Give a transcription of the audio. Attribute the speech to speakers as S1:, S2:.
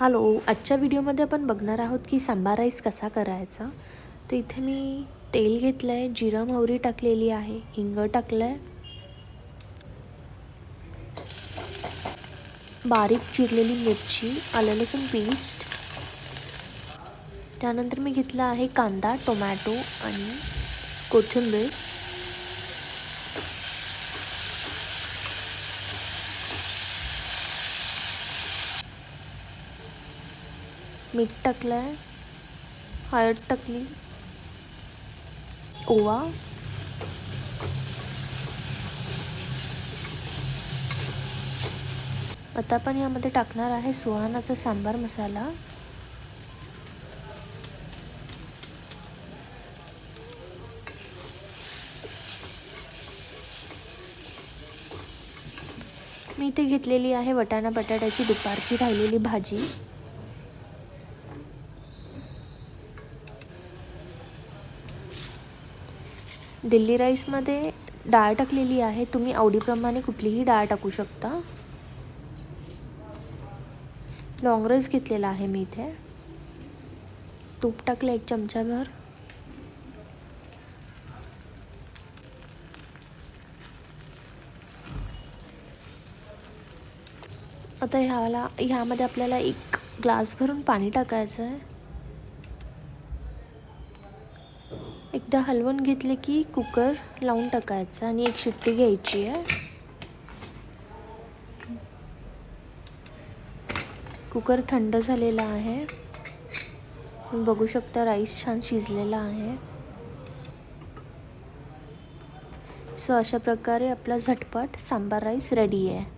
S1: Hello, आजच्या व्हिडिओमध्ये आपण बघणार आहोत की सांबार राईस कसा करायचा. तर इथे मी तेल घेतलं आहे, जिरं मोहरी टाकलेली आहे, हिंग टाकलं आहे, बारीक चिरलेली मिरची, आलं लसूण पेस्ट, त्यानंतर मी घेतला आहे कांदा, टोमॅटो आणि कोथिंबीर. मीठ टाकलं आहे, हळद टाकली, ओवा, आता आपण यामध्ये टाकणार आहे सुहानाचा सांबार मसाला. मी इथे घेतलेली आहे वाटाणा बटाट्याची दुपारची राहिलेली भाजी. दिल्ली राईसमध्ये डाळ टाकलेली आहे, तुम्ही आवडीप्रमाणे कुठलीही डाळ टाकू शकता. लॉंग राईस घेतलेला आहे मी इथे. तूप टाकलं 1 चमचाभर. आता ह्यामध्ये आपल्याला 1 ग्लास भरून पाणी टाकायचं आहे. एकदा हलवून घेतले की कुकर लावून टाकायचा आणि 1 शिट्टी घ्यायची आहे. कुकर थंड झालेला आहे, बघू शकता राईस छान शिजलेला आहे. सो अशा प्रकारे आपला झटपट सांबार राईस रेडी आहे.